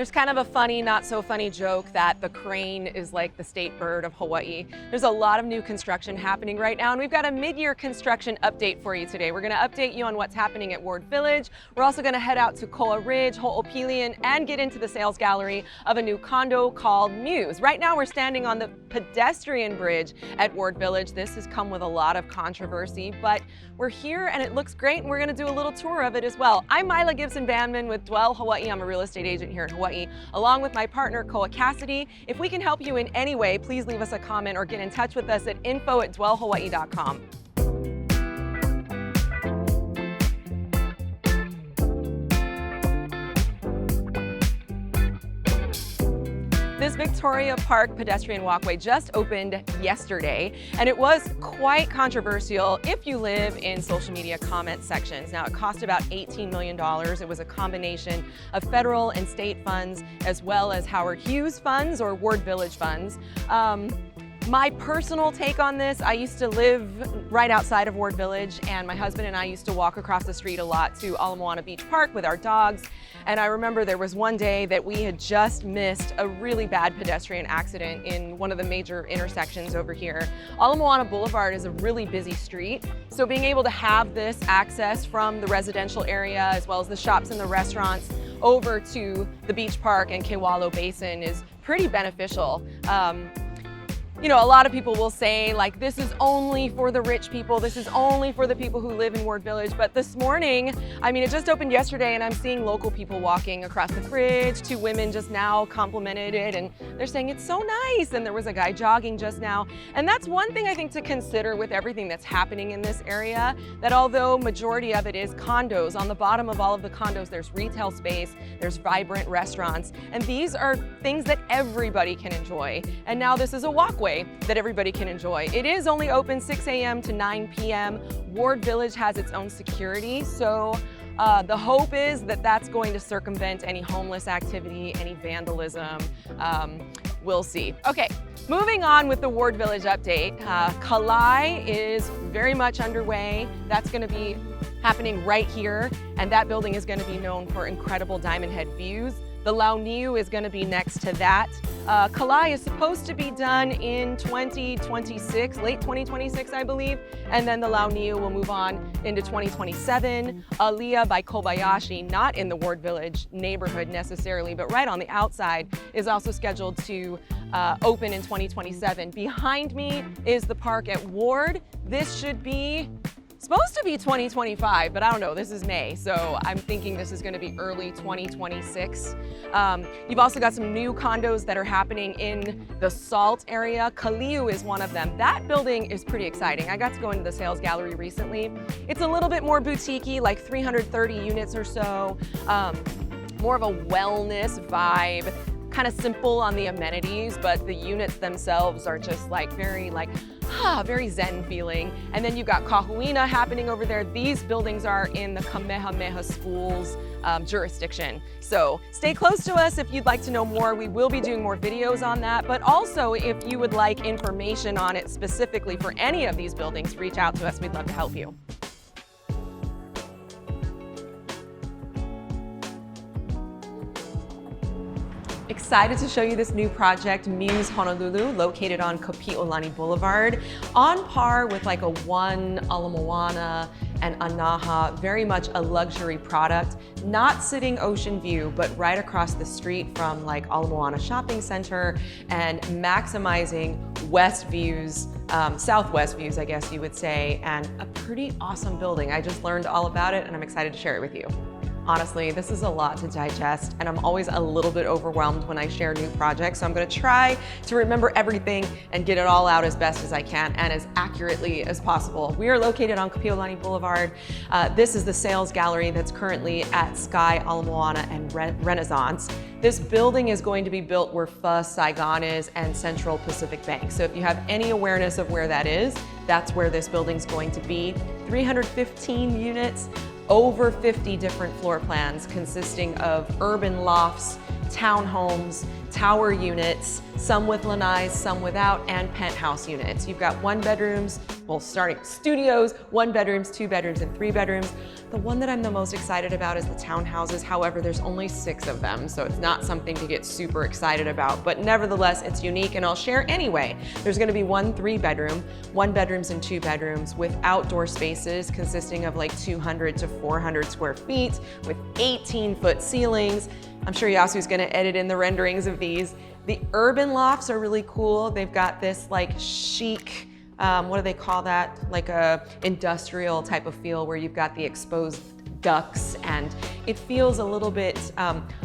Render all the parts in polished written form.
There's kind of a funny, not so funny joke that the crane is like the state bird of Hawaii. There's a lot of new construction happening right now, and we've got a mid-year construction update for you today. We're going to update you on what's happening at Ward Village. We're also going to head out to Koa Ridge, Ho'opili, and get into the sales gallery of a new condo called Muse. Right now we're standing on the pedestrian bridge at Ward Village. This has come with a lot of controversy, but we're here and it looks great, and we're going to do a little tour of it as well. I'm Mila Gibson-Bandman with Dwell Hawaii. I'm a real estate agent here in Hawaii, along with my partner, Koa Cassidy. If we can help you in any way, please leave us a comment or get in touch with us at info@dwellhawaii.com. This Victoria Park pedestrian walkway just opened yesterday, and it was quite controversial if you live in social media comment sections. Now, it cost about $18 million. It was a combination of federal and state funds, as well as Howard Hughes funds or Ward Village funds. My personal take on this, I used to live right outside of Ward Village, and my husband and I used to walk across the street a lot to Ala Moana Beach Park with our dogs. And I remember there was one day that we had just missed a really bad pedestrian accident in one of the major intersections over here. Ala Moana Boulevard is a really busy street, so being able to have this access from the residential area as well as the shops and the restaurants over to the beach park and Kewalo Basin is pretty beneficial. You know, a lot of people will say, like, this is only for the rich people, this is only for the people who live in Ward Village. But this morning, I mean, it just opened yesterday, and I'm seeing local people walking across the bridge. Two women just now complimented it, and they're saying it's so nice. And there was a guy jogging just now. And that's one thing I think to consider with everything that's happening in this area, that although majority of it is condos, on the bottom of all of the condos, there's retail space, there's vibrant restaurants, and these are things that everybody can enjoy. And now this is a walkway that everybody can enjoy. It is only open 6 a.m. to 9 p.m. Ward Village has its own security, so the hope is that that's going to circumvent any homeless activity, any vandalism. We'll see. Okay, moving on with the Ward Village update. Kalae is very much underway. That's going to be happening right here, and that building is going to be known for incredible diamond head views. The Launiu is going to be next to that. Kalae is supposed to be done in 2026, late 2026, I believe. And then the Launiu will move on into 2027. Aliyah by Kobayashi, not in the Ward Village neighborhood necessarily, but right on the outside, is also scheduled to open in 2027. Behind me is the park at Ward. This should be supposed to be 2025, but I don't know, this is May, so I'm thinking this is gonna be early 2026. You've also got some new condos that are happening in the Salt area. Kaliu is one of them. That building is pretty exciting. I got to go into the sales gallery recently. It's a little bit more boutique-y, like 330 units or so, more of a wellness vibe, kind of simple on the amenities, but the units themselves are just like very zen feeling. And then you've got Kahuina happening over there. These buildings are in the Kamehameha Schools jurisdiction. So stay close to us if you'd like to know more. We will be doing more videos on that, but also if you would like information on it specifically for any of these buildings, reach out to us. We'd love to help you. Excited to show you this new project, Muse Honolulu, located on Kapi'olani Boulevard, on par with like a One, Ala Moana, and Anaha, very much a luxury product, not sitting ocean view, but right across the street from like Ala Moana Shopping Center, and maximizing west views, southwest views, I guess you would say, and a pretty awesome building. I just learned all about it, and I'm excited to share it with you. Honestly, this is a lot to digest, and I'm always a little bit overwhelmed when I share new projects, so I'm gonna try to remember everything and get it all out as best as I can and as accurately as possible. We are located on Kapi'olani Boulevard. This is the sales gallery that's currently at Sky, Ala Moana, and Renaissance. This building is going to be built where Pho Saigon is and Central Pacific Bank. So if you have any awareness of where that is, that's where this building's going to be. 315 units, over 50 different floor plans consisting of urban lofts townhomes, tower units, some with lanais, some without, and penthouse units. You've got 1 bedrooms, well, starting studios, 1 bedrooms, 2 bedrooms, and 3 bedrooms. The one that I'm the most excited about is the townhouses. However, there's only 6 of them, so it's not something to get super excited about, but nevertheless, it's unique, and I'll share anyway. There's gonna be 1 3-bedroom, 1 bedrooms and 2 bedrooms with outdoor spaces consisting of like 200 to 400 square feet with 18-foot ceilings. I'm sure Yasu's gonna edit in the renderings of these. The urban lofts are really cool. They've got this like chic, what do they call that? Like a industrial type of feel where you've got the exposed ducts, and it feels a little bit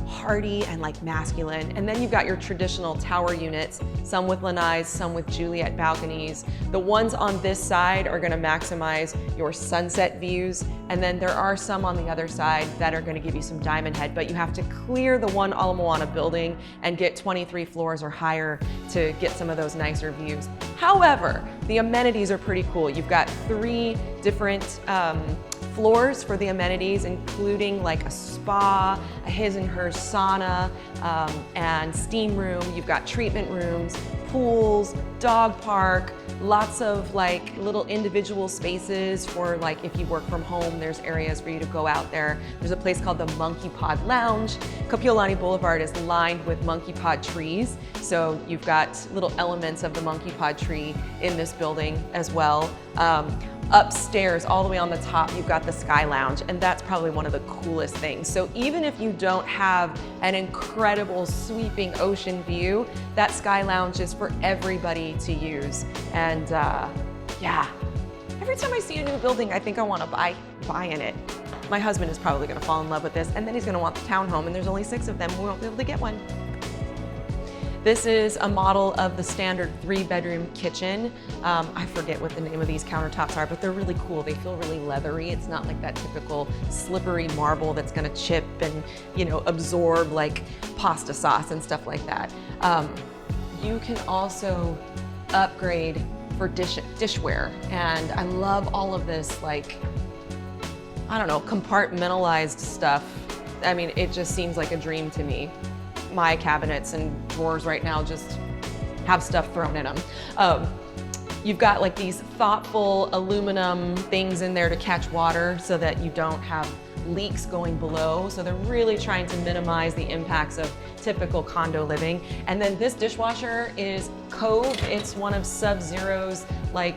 hardy and like masculine. And then you've got your traditional tower units, some with lanais, some with Juliet balconies. The ones on this side are gonna maximize your sunset views, and then there are some on the other side that are gonna give you some diamond head, but you have to clear the one Ala Moana building and get 23 floors or higher to get some of those nicer views. However, the amenities are pretty cool. You've got 3 different floors for the amenities, including like a spa, a his and hers sauna, and steam room. You've got treatment rooms, pools, dog park, lots of like little individual spaces for like if you work from home, there's areas for you to go out there. There's a place called the Monkey Pod Lounge. Kapiolani Boulevard is lined with monkey pod trees, so you've got little elements of the monkey pod tree in this building as well. Upstairs, all the way on the top, you've got the Sky Lounge, and that's probably one of the coolest things. So even if you don't have an incredible sweeping ocean view, that Sky Lounge is for everybody to use. And yeah, every time I see a new building, I think I want to buy in it. My husband is probably going to fall in love with this, and then he's going to want the townhome, and there's only 6 of them. We won't be able to get one. This is a model of the standard 3-bedroom kitchen. I forget what the name of these countertops are, but they're really cool. They feel really leathery. It's not like that typical slippery marble that's gonna chip and, you know, absorb like pasta sauce and stuff like that. You can also upgrade for dishware. And I love all of this, like, I don't know, compartmentalized stuff. I mean, it just seems like a dream to me. My cabinets and drawers right now just have stuff thrown in them. You've got like these thoughtful aluminum things in there to catch water so that you don't have leaks going below. So they're really trying to minimize the impacts of typical condo living. And then this dishwasher is Cove. It's one of Sub-Zero's like,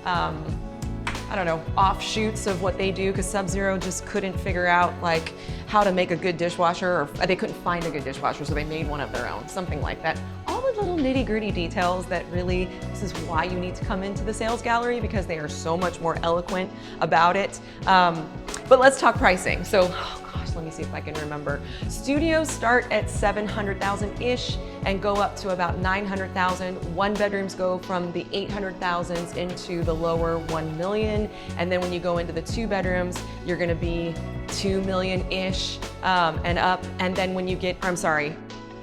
I don't know, offshoots of what they do, because Sub-Zero just couldn't figure out like how to make a good dishwasher, or they couldn't find a good dishwasher, so they made one of their own, something like that. All the little nitty-gritty details that really, this is why you need to come into the sales gallery, because they are so much more eloquent about it. But let's talk pricing. So, oh gosh, let me see if I can remember. Studios start at 700,000-ish and go up to about 900,000. 1-bedrooms go from the 800,000s into the lower 1 million. And then when you go into the 2-bedrooms, you're gonna be 2 million-ish and up. And then when you get,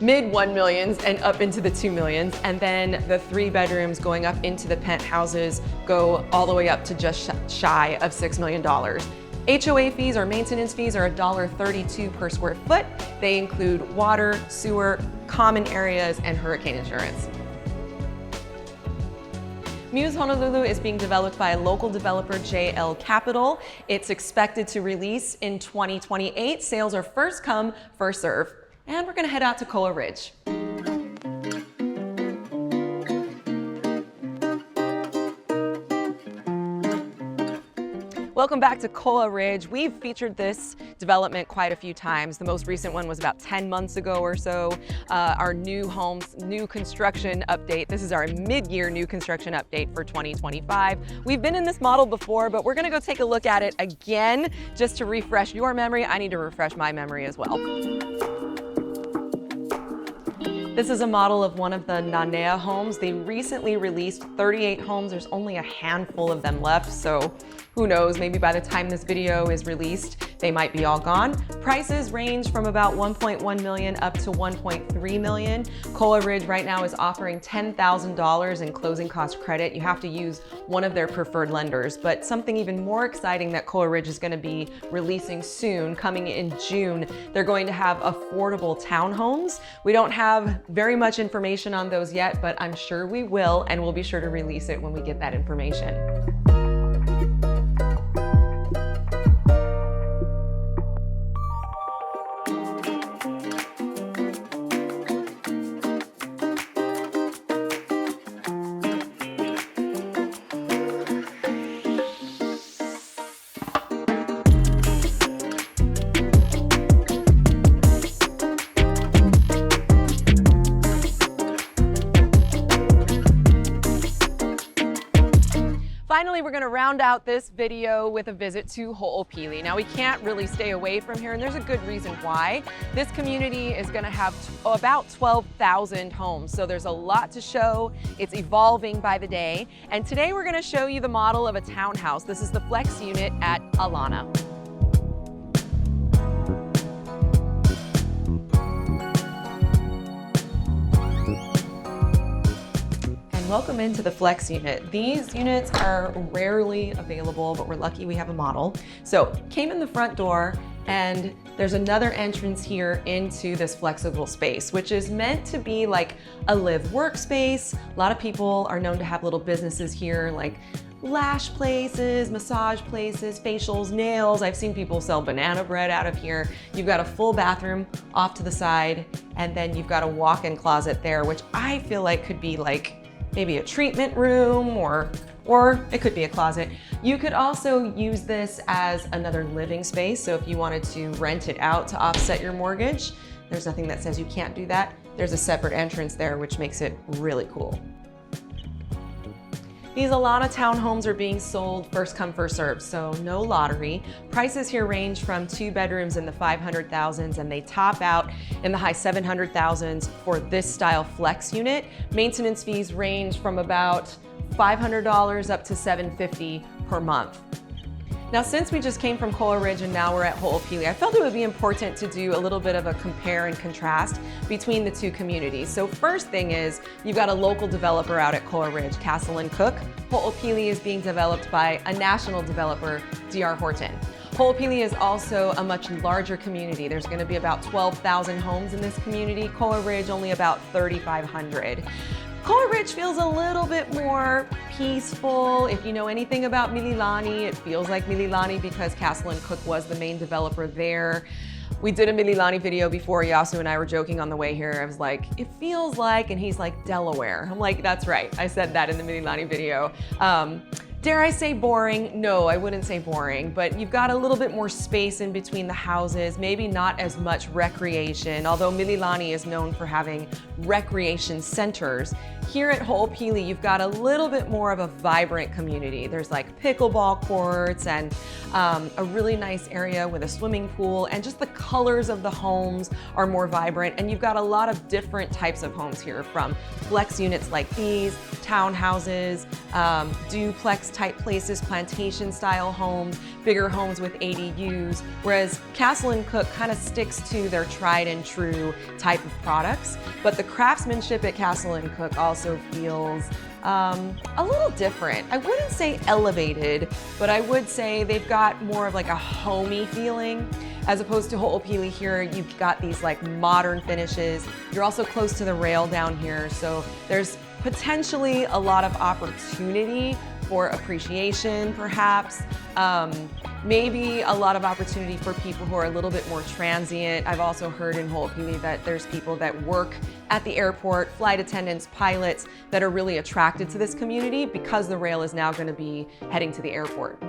mid 1 millions and up into the 2 millions. And then the 3-bedrooms going up into the penthouses go all the way up to just shy of $6 million. HOA fees or maintenance fees are $1.32 per square foot. They include water, sewer, common areas, and hurricane insurance. Muse Honolulu is being developed by a local developer, JL Capital. It's expected to release in 2028. Sales are first come, first serve. And we're gonna head out to Koa Ridge. Welcome back to Koa Ridge. We've featured this development quite a few times. The most recent one was about 10 months ago or so. Our new homes, new construction update. This is our mid-year new construction update for 2025. We've been in this model before, but we're gonna go take a look at it again just to refresh your memory. I need to refresh my memory as well. This is a model of one of the Nanea Homes. They recently released 38 homes. There's only a handful of them left, so who knows, maybe by the time this video is released, they might be all gone. Prices range from about 1.1 million up to 1.3 million. Koa Ridge right now is offering $10,000 in closing cost credit. You have to use one of their preferred lenders, but something even more exciting that Koa Ridge is going to be releasing soon, coming in June, they're going to have affordable townhomes. We don't have very much information on those yet, but I'm sure we will, and we'll be sure to release it when we get that information. Finally, we're going to round out this video with a visit to Ho'opili. Now, we can't really stay away from here, and there's a good reason why. This community is going to have about 12,000 homes, so there's a lot to show. It's evolving by the day, and today we're going to show you the model of a townhouse. This is the flex unit at Alana. Welcome into the flex unit. These units are rarely available, but we're lucky we have a model. So came in the front door, and there's another entrance here into this flexible space, which is meant to be like a live workspace. A lot of people are known to have little businesses here, like lash places, massage places, facials, nails. I've seen people sell banana bread out of here. You've got a full bathroom off to the side, and then you've got a walk-in closet there, which I feel like could be like maybe a treatment room or it could be a closet. You could also use this as another living space. So if you wanted to rent it out to offset your mortgage, there's nothing that says you can't do that. There's a separate entrance there, which makes it really cool. These Alana townhomes are being sold first come, first served, so no lottery. Prices here range from 2 bedrooms in the 500,000s, and they top out in the high 700,000s for this style flex unit. Maintenance fees range from about $500 up to $750 per month. Now, since we just came from Koa Ridge and now we're at Ho'opili, I felt it would be important to do a little bit of a compare and contrast between the two communities. So first thing is, you've got a local developer out at Koa Ridge, Castle and Cook. Ho'opili is being developed by a national developer, DR Horton. Ho'opili is also a much larger community. There's going to be about 12,000 homes in this community. Koa Ridge only about 3,500. Koa Ridge feels a little bit more peaceful. If you know anything about Mililani, it feels like Mililani because Castle and Cook was the main developer there. We did a Mililani video before. Yasu and I were joking on the way here. I was like, it feels like, and he's like, Delaware. I'm like, that's right. I said that in the Mililani video. Dare I say boring? No, I wouldn't say boring, but you've got a little bit more space in between the houses, maybe not as much recreation, although Mililani is known for having recreation centers. Here at Ho'opili, you've got a little bit more of a vibrant community. There's like pickleball courts and a really nice area with a swimming pool, and just the colors of the homes are more vibrant, and you've got a lot of different types of homes here, from flex units like these, townhouses, duplex type places, plantation style homes, bigger homes with ADUs, whereas Castle and Cook kind of sticks to their tried and true type of products. But the craftsmanship at Castle and Cook also feels a little different. I wouldn't say elevated, but I would say they've got more of like a homey feeling. As opposed to Ho'opili here, you've got these like modern finishes. You're also close to the rail down here, so there's potentially a lot of opportunity for appreciation, perhaps. Maybe a lot of opportunity for people who are a little bit more transient. I've also heard in Ho'opili that there's people that work at the airport, flight attendants, pilots, that are really attracted to this community because the rail is now going to be heading to the airport.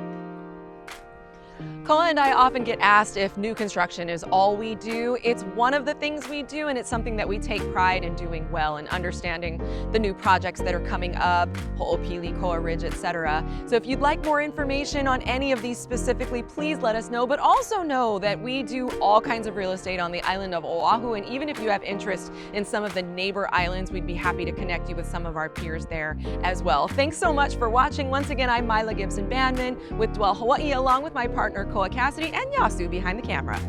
Koa and I often get asked if new construction is all we do. It's one of the things we do, and it's something that we take pride in doing well and understanding the new projects that are coming up, Ho'opili, Koa Ridge, etc. So if you'd like more information on any of these specifically, please let us know, but also know that we do all kinds of real estate on the island of Oahu, and even if you have interest in some of the neighbor islands, we'd be happy to connect you with some of our peers there as well. Thanks so much for watching. Once again, I'm Myla Gibson Bandman with Dwell Hawaii, along with my partner Koa Cassidy and Yasu behind the camera.